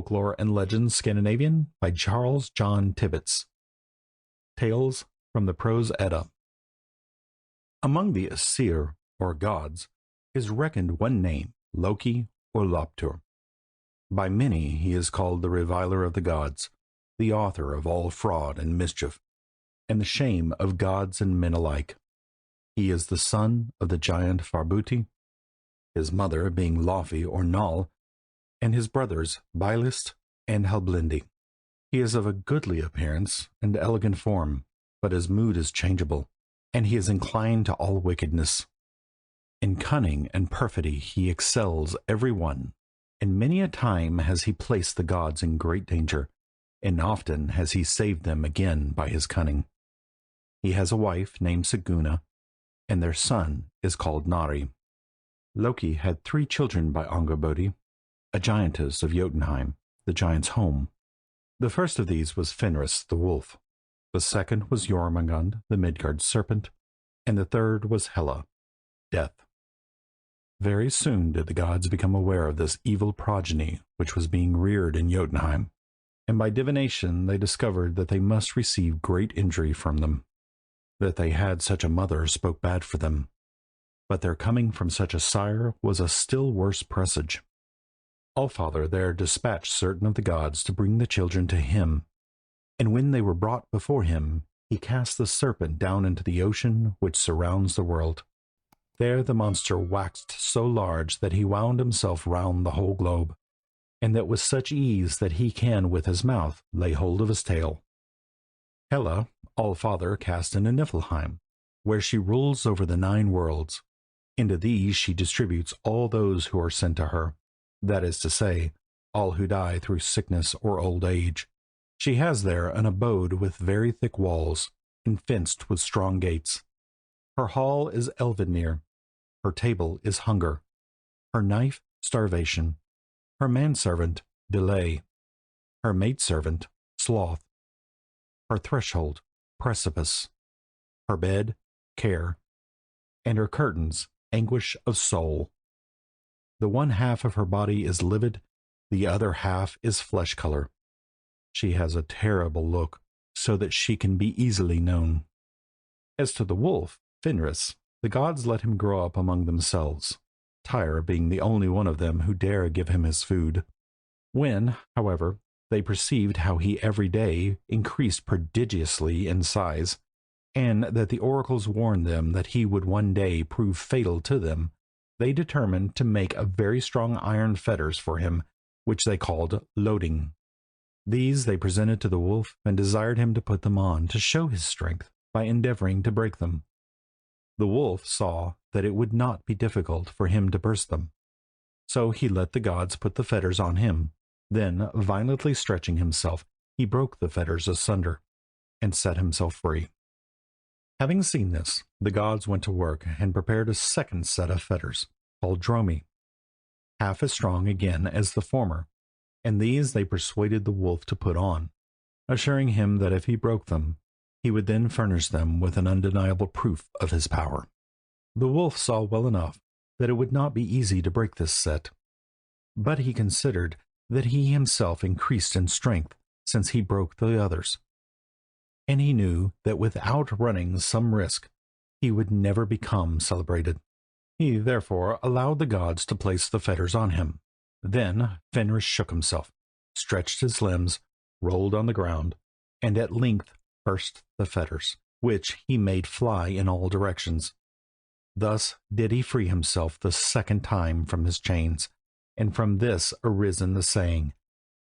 Folklore and Legends Scandinavian by Charles John Tibbitts. Tales from the Prose Edda. Among the Aesir, or gods, is reckoned one name, Loki or Loptur. By many he is called the reviler of the gods, the author of all fraud and mischief, and the shame of gods and men alike. He is the son of the giant Farbuti, his mother being Laufey or Null, and his brothers Bylist and Helblindi. He is of a goodly appearance and elegant form, but his mood is changeable, and he is inclined to all wickedness. In cunning and perfidy he excels every one, and many a time has he placed the gods in great danger, and often has he saved them again by his cunning. He has a wife named Siguna, and their son is called Nari. Loki had 3 children by Angerbodi, a giantess of Jotunheim, the giant's home. The first of these was Fenris the wolf, the second was Jormungand the Midgard serpent, and the third was Hela, death. Very soon did the gods become aware of this evil progeny which was being reared in Jotunheim, and by divination they discovered that they must receive great injury from them. That they had such a mother spoke bad for them, but their coming from such a sire was a still worse presage. Allfather there dispatched certain of the gods to bring the children to him, and when they were brought before him, he cast the serpent down into the ocean which surrounds the world. There the monster waxed so large that he wound himself round the whole globe, and that with such ease that he can with his mouth lay hold of his tail. Hela Allfather cast into Niflheim, where she rules over the 9 worlds. Into these she distributes all those who are sent to her, that is to say, all who die through sickness or old age. She has there an abode with very thick walls, and fenced with strong gates. Her hall is Elvenir, her table is hunger, her knife starvation, her manservant delay, her maidservant sloth, her threshold precipice, her bed care, and her curtains anguish of soul. The one half of her body is livid, the other half is flesh color. She has a terrible look, so that she can be easily known. As to the wolf, Fenris, the gods let him grow up among themselves, Tyr being the only one of them who dare give him his food. When, however, they perceived how he every day increased prodigiously in size, and that the oracles warned them that he would one day prove fatal to them, they determined to make a very strong iron fetters for him, which they called loading. These they presented to the wolf, and desired him to put them on to show his strength by endeavoring to break them. The wolf saw that it would not be difficult for him to burst them, so he let the gods put the fetters on him. Then, violently stretching himself, he broke the fetters asunder, and set himself free. Having seen this, the gods went to work and prepared a second set of fetters, called Dromi, half as strong again as the former, and these they persuaded the wolf to put on, assuring him that if he broke them, he would then furnish them with an undeniable proof of his power. The wolf saw well enough that it would not be easy to break this set, but he considered that he himself increased in strength since he broke the others, and he knew that without running some risk he would never become celebrated. He therefore allowed the gods to place the fetters on him. Then Fenris shook himself, stretched his limbs, rolled on the ground, and at length burst the fetters, which he made fly in all directions. Thus did he free himself the second time from his chains, and from this arisen the saying,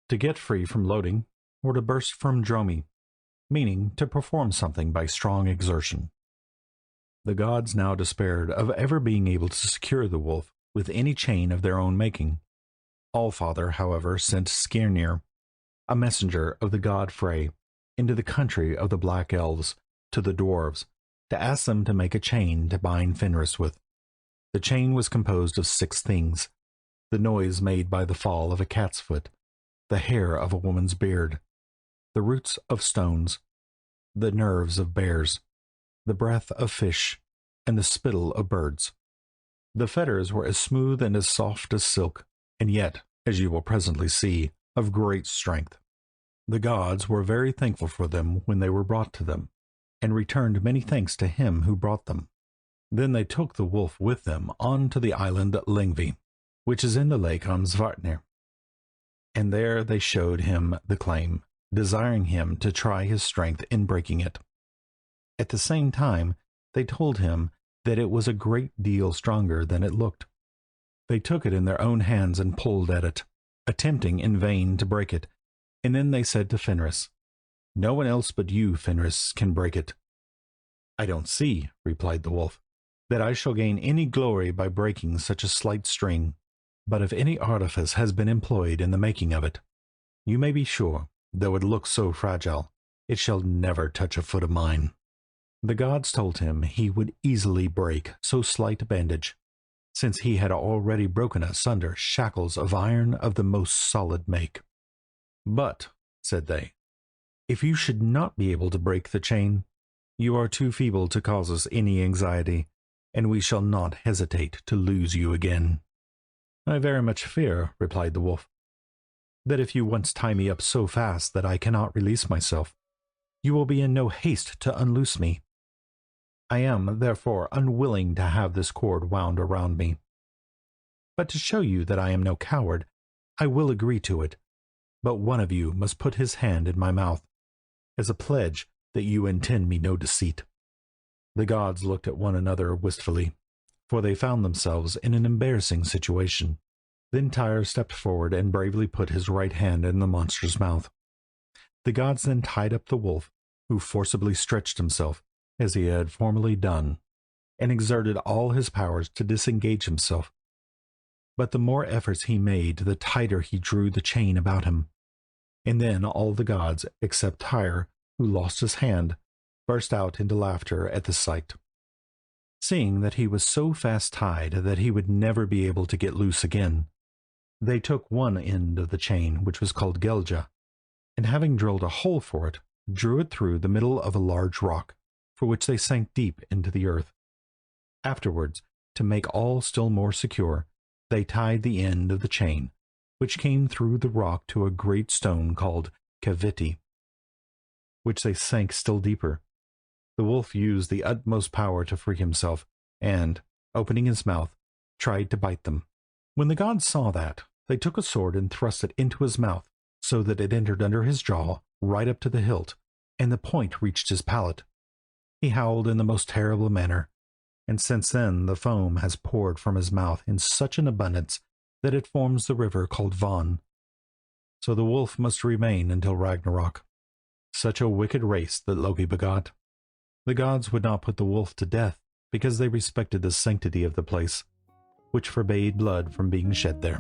to get free from loading, or to burst from Dromi, meaning to perform something by strong exertion. The gods now despaired of ever being able to secure the wolf with any chain of their own making. Allfather, however, sent Skirnir, a messenger of the god Frey, into the country of the Black Elves, to the dwarves, to ask them to make a chain to bind Fenris with. The chain was composed of 6 things: the noise made by the fall of a cat's foot, the hair of a woman's beard, the roots of stones, the nerves of bears, the breath of fish, and the spittle of birds. The fetters were as smooth and as soft as silk, and yet, as you will presently see, of great strength. The gods were very thankful for them when they were brought to them, and returned many thanks to him who brought them. Then they took the wolf with them on to the island Lyngvi, which is in the lake on Svartnir, and there they showed him the claim, desiring him to try his strength in breaking it. At the same time they told him that it was a great deal stronger than it looked. They took it in their own hands and pulled at it, attempting in vain to break it, and then they said to Fenris, "No one else but you, Fenris, can break it." "I don't see," replied the wolf, "that I shall gain any glory by breaking such a slight string, but if any artifice has been employed in the making of it, you may be sure, though it looks so fragile, it shall never touch a foot of mine." The gods told him he would easily break so slight a bandage, since he had already broken asunder shackles of iron of the most solid make. "But," said they, "if you should not be able to break the chain, you are too feeble to cause us any anxiety, and we shall not hesitate to lose you again." "I very much fear," replied the wolf, "that if you once tie me up so fast that I cannot release myself, you will be in no haste to unloose me. I am, therefore, unwilling to have this cord wound around me. But to show you that I am no coward, I will agree to it, but one of you must put his hand in my mouth, as a pledge that you intend me no deceit." The gods looked at one another wistfully, for they found themselves in an embarrassing situation. Then Tyr stepped forward and bravely put his right hand in the monster's mouth. The gods then tied up the wolf, who forcibly stretched himself, as he had formerly done, and exerted all his powers to disengage himself. But the more efforts he made, the tighter he drew the chain about him. And then all the gods, except Tyr, who lost his hand, burst out into laughter at the sight. Seeing that he was so fast tied that he would never be able to get loose again, they took one end of the chain, which was called Gelja, and having drilled a hole for it, drew it through the middle of a large rock, for which they sank deep into the earth. Afterwards, to make all still more secure, they tied the end of the chain, which came through the rock, to a great stone called Kaviti, which they sank still deeper. The wolf used the utmost power to free himself, and, opening his mouth, tried to bite them. When the gods saw that, they took a sword and thrust it into his mouth, so that it entered under his jaw right up to the hilt, and the point reached his palate. He howled in the most terrible manner, and since then the foam has poured from his mouth in such an abundance that it forms the river called Von. So the wolf must remain until Ragnarok. Such a wicked race that Loki begot. The gods would not put the wolf to death because they respected the sanctity of the place, which forbade blood from being shed there.